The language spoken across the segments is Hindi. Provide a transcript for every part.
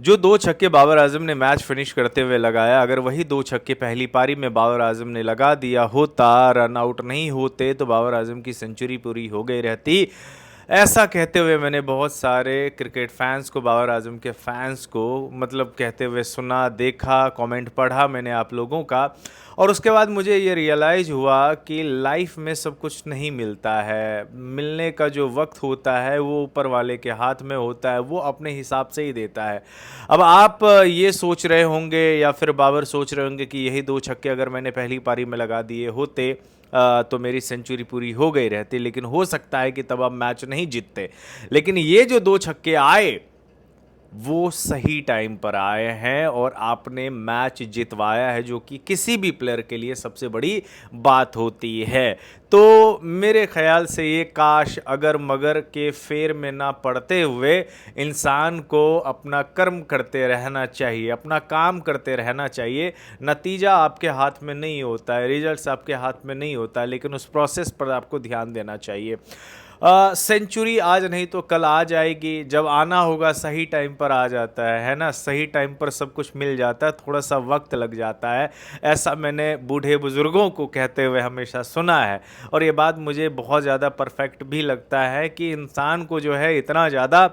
जो 2 छक्के बाबर आज़म ने मैच फिनिश करते हुए लगाया, अगर वही 2 छक्के पहली पारी में बाबर आज़म ने लगा दिया होता, रन आउट नहीं होते, तो बाबर आज़म की सेंचुरी पूरी हो गई रहती। ऐसा कहते हुए मैंने बहुत सारे क्रिकेट फैंस को, बाबर आज़म के फैंस को मतलब कहते हुए सुना, देखा, कमेंट पढ़ा मैंने आप लोगों का। और उसके बाद मुझे ये रियलाइज़ हुआ कि लाइफ में सब कुछ नहीं मिलता है। मिलने का जो वक्त होता है वो ऊपर वाले के हाथ में होता है, वो अपने हिसाब से ही देता है। अब आप ये सोच रहे होंगे या फिर बाबर सोच रहे होंगे कि यही 2 छक्के अगर मैंने पहली पारी में लगा दिए होते तो मेरी सेंचुरी पूरी हो गई रहती, लेकिन हो सकता है कि तब आप मैच नहीं जीतते। लेकिन ये जो 2 छक्के आए वो सही टाइम पर आए हैं और आपने मैच जितवाया है, जो कि किसी भी प्लेयर के लिए सबसे बड़ी बात होती है। तो मेरे ख्याल से ये काश अगर मगर के फेर में ना पड़ते हुए इंसान को अपना कर्म करते रहना चाहिए, अपना काम करते रहना चाहिए। नतीजा आपके हाथ में नहीं होता है, रिजल्ट्स आपके हाथ में नहीं होता है, लेकिन उस प्रोसेस पर आपको ध्यान देना चाहिए। सेंचुरी आज नहीं तो कल आ जाएगी, जब आना होगा सही टाइम पर आ जाता है ना। सही टाइम पर सब कुछ मिल जाता है, थोड़ा सा वक्त लग जाता है। ऐसा मैंने बूढ़े बुजुर्गों को कहते हुए हमेशा सुना है और ये बात मुझे बहुत ज़्यादा परफेक्ट भी लगता है कि इंसान को जो है इतना ज़्यादा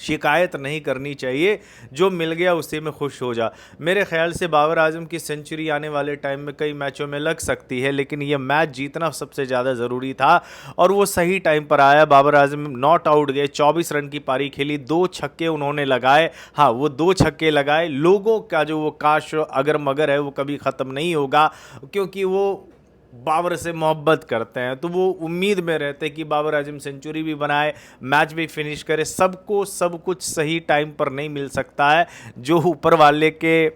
शिकायत नहीं करनी चाहिए, जो मिल गया उसी में खुश हो जा। मेरे ख्याल से बाबर आजम की सेंचुरी आने वाले टाइम में कई मैचों में लग सकती है, लेकिन ये मैच जीतना सबसे ज़्यादा ज़रूरी था और वो सही टाइम पर आया। बाबर आजम नॉट आउट गए, 24 रन की पारी खेली, 2 छक्के उन्होंने लगाए। हाँ, वो 2 छक्के लगाए। लोगों का जो वो काश अगर मगर है वो कभी ख़त्म नहीं होगा, क्योंकि वो बाबर से मोहब्बत करते हैं, तो वो उम्मीद में रहते हैं कि बाबर आजम सेंचुरी भी बनाए, मैच भी फिनिश करे। सबको सब कुछ सही टाइम पर नहीं मिल सकता है। जो ऊपर वाले के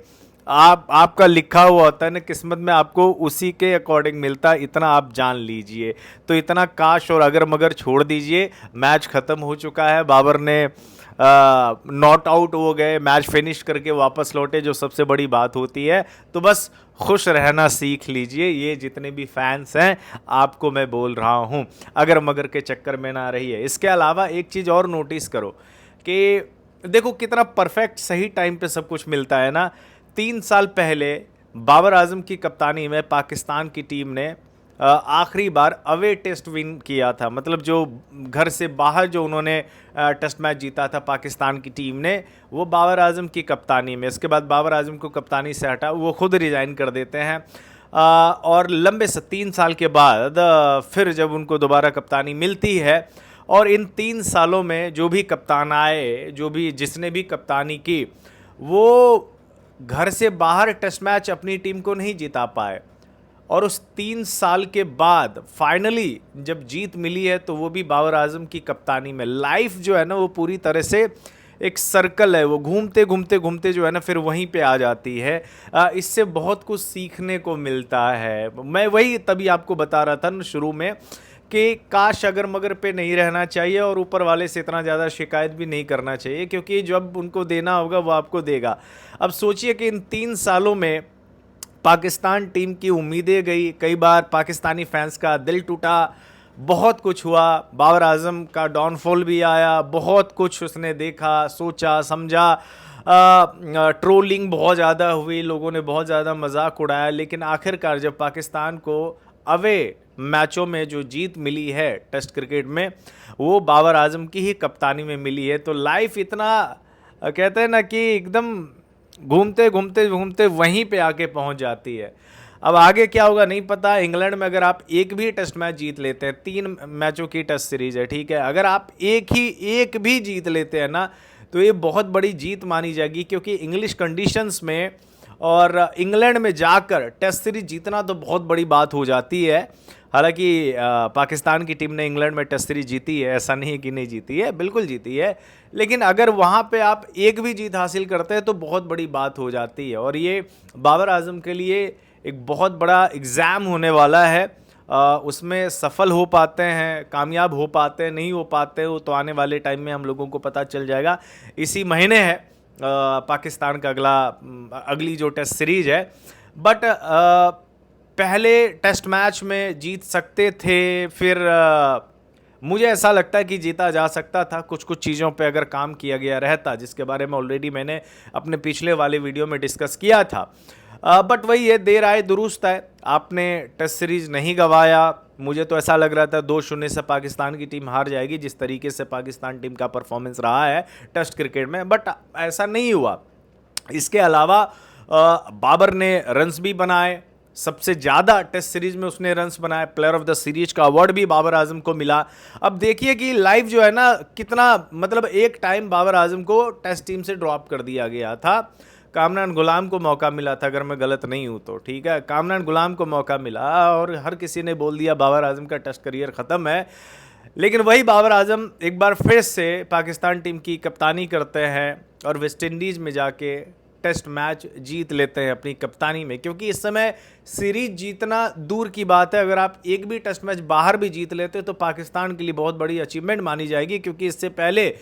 आपका लिखा हुआ होता है ना किस्मत में, आपको उसी के अकॉर्डिंग मिलता है, इतना आप जान लीजिए। तो इतना काश और अगर मगर छोड़ दीजिए, मैच ख़त्म हो चुका है। बाबर ने नॉट आउट हो गए, मैच फिनिश करके वापस लौटे, जो सबसे बड़ी बात होती है। तो बस खुश रहना सीख लीजिए। ये जितने भी फैंस हैं आपको मैं बोल रहा हूँ, अगर मगर के चक्कर में ना रहिए। इसके अलावा एक चीज़ और नोटिस करो कि देखो कितना परफेक्ट सही टाइम पे सब कुछ मिलता है ना। 3 साल पहले बाबर आजम की कप्तानी में पाकिस्तान की टीम ने आखिरी बार अवे टेस्ट विन किया था, मतलब जो घर से बाहर जो उन्होंने टेस्ट मैच जीता था पाकिस्तान की टीम ने, वो बाबर आजम की कप्तानी में। इसके बाद बाबर आजम को कप्तानी से हटा, वो खुद रिज़ाइन कर देते हैं और लंबे से 3 साल के बाद फिर जब उनको दोबारा कप्तानी मिलती है, और इन 3 सालों में जो भी कप्तान आए, जो भी जिसने भी कप्तानी की, वो घर से बाहर टेस्ट मैच अपनी टीम को नहीं जिता पाए। और उस 3 साल के बाद फाइनली जब जीत मिली है, तो वो भी बाबर आजम की कप्तानी में। लाइफ जो है ना वो पूरी तरह से एक सर्कल है, वो घूमते घूमते घूमते जो है ना फिर वहीं पे आ जाती है। इससे बहुत कुछ सीखने को मिलता है। मैं वही तभी आपको बता रहा था ना शुरू में कि काश अगर मगर पे नहीं रहना चाहिए और ऊपर वाले से इतना ज़्यादा शिकायत भी नहीं करना चाहिए, क्योंकि जब उनको देना होगा वो आपको देगा। अब सोचिए कि इन 3 सालों में पाकिस्तान टीम की उम्मीदें गई, कई बार पाकिस्तानी फैंस का दिल टूटा, बहुत कुछ हुआ, बाबर आजम का डाउनफॉल भी आया, बहुत कुछ उसने देखा, सोचा, समझा। ट्रोलिंग बहुत ज़्यादा हुई, लोगों ने बहुत ज़्यादा मजाक उड़ाया, लेकिन आखिरकार जब पाकिस्तान को अवे मैचों में जो जीत मिली है टेस्ट क्रिकेट में, वो बाबर आजम की ही कप्तानी में मिली है। तो लाइफ इतना कहते हैं ना कि एकदम घूमते घूमते घूमते वहीं पे आके पहुंच जाती है। अब आगे क्या होगा नहीं पता। इंग्लैंड में अगर आप एक भी टेस्ट मैच जीत लेते हैं, 3 मैचों की टेस्ट सीरीज है, ठीक है, अगर आप एक भी जीत लेते हैं ना, तो ये बहुत बड़ी जीत मानी जाएगी, क्योंकि इंग्लिश कंडीशंस में और इंग्लैंड में जाकर टेस्ट सीरीज जीतना तो बहुत बड़ी बात हो जाती है। हालांकि पाकिस्तान की टीम ने इंग्लैंड में टेस्ट सीरीज जीती है, ऐसा नहीं है कि नहीं जीती है, बिल्कुल जीती है, लेकिन अगर वहाँ पे आप एक भी जीत हासिल करते हैं तो बहुत बड़ी बात हो जाती है। और ये बाबर आजम के लिए एक बहुत बड़ा एग्ज़ाम होने वाला है। उसमें सफल हो पाते हैं, कामयाब हो पाते हैं, नहीं हो पाते हो तो आने वाले टाइम में हम लोगों को पता चल जाएगा। इसी महीने है पाकिस्तान का अगली जो टेस्ट सीरीज है। बट पहले टेस्ट मैच में जीत सकते थे, फिर मुझे ऐसा लगता है कि जीता जा सकता था, कुछ कुछ चीज़ों पे अगर काम किया गया रहता, जिसके बारे में ऑलरेडी मैंने अपने पिछले वाले वीडियो में डिस्कस किया था। बट वही है, देर आए दुरुस्त है। आपने टेस्ट सीरीज नहीं गंवाया। मुझे तो ऐसा लग रहा था 2-0 से पाकिस्तान की टीम हार जाएगी, जिस तरीके से पाकिस्तान टीम का परफॉर्मेंस रहा है टेस्ट क्रिकेट में, बट ऐसा नहीं हुआ। इसके अलावा बाबर ने रन्स भी बनाए, सबसे ज़्यादा टेस्ट सीरीज में उसने रन्स बनाए। प्लेयर ऑफ द सीरीज का अवार्ड भी बाबर आजम को मिला। अब देखिए कि लाइव जो है ना, कितना मतलब एक टाइम बाबर आजम को टेस्ट टीम से ड्रॉप कर दिया गया था। कामरान गुलाम को मौका मिला था, अगर मैं गलत नहीं हूं तो, ठीक है, कामरान गुलाम को मौका मिला और हर किसी ने बोल दिया बाबर आजम का टेस्ट करियर ख़त्म है। लेकिन वही बाबर आजम एक बार फिर से पाकिस्तान टीम की कप्तानी करते हैं और वेस्ट इंडीज़ में जाके टेस्ट मैच जीत लेते हैं अपनी कप्तानी में। क्योंकि इस समय सीरीज जीतना दूर की बात है, अगर आप एक भी टेस्ट मैच बाहर भी जीत लेते तो पाकिस्तान के लिए बहुत बड़ी अचीवमेंट मानी जाएगी। क्योंकि इससे पहले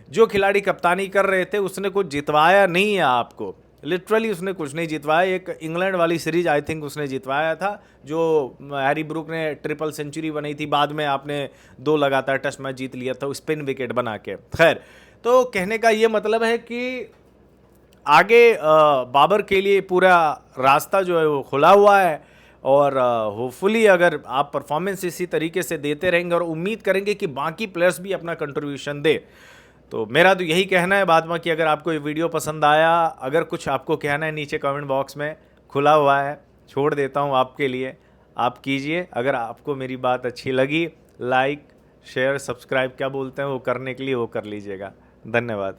जो खिलाड़ी कप्तानी कर रहे थे उसने कुछ जितवाया नहीं है आपको, लिटरली उसने कुछ नहीं जितवाया। एक इंग्लैंड वाली सीरीज आई थिंक उसने जितवाया था, जो हैरी ब्रूक ने ट्रिपल सेंचुरी बनाई थी, बाद में आपने 2 लगातार टेस्ट मैच जीत लिया था स्पिन विकेट बना के। खैर, तो कहने का ये मतलब है कि आगे बाबर के लिए पूरा रास्ता जो है वो खुला हुआ है और होपफुली अगर आप परफॉर्मेंस इसी तरीके से देते रहेंगे और उम्मीद करेंगे कि बाकी प्लेयर्स भी अपना कंट्रीब्यूशन दे, तो मेरा तो यही कहना है। बाद में कि अगर आपको ये वीडियो पसंद आया, अगर कुछ आपको कहना है नीचे कमेंट बॉक्स में खुला हुआ है, छोड़ देता हूँ आपके लिए, आप कीजिए। अगर आपको मेरी बात अच्छी लगी, लाइक शेयर सब्सक्राइब क्या बोलते हैं वो करने के लिए वो कर लीजिएगा। धन्यवाद।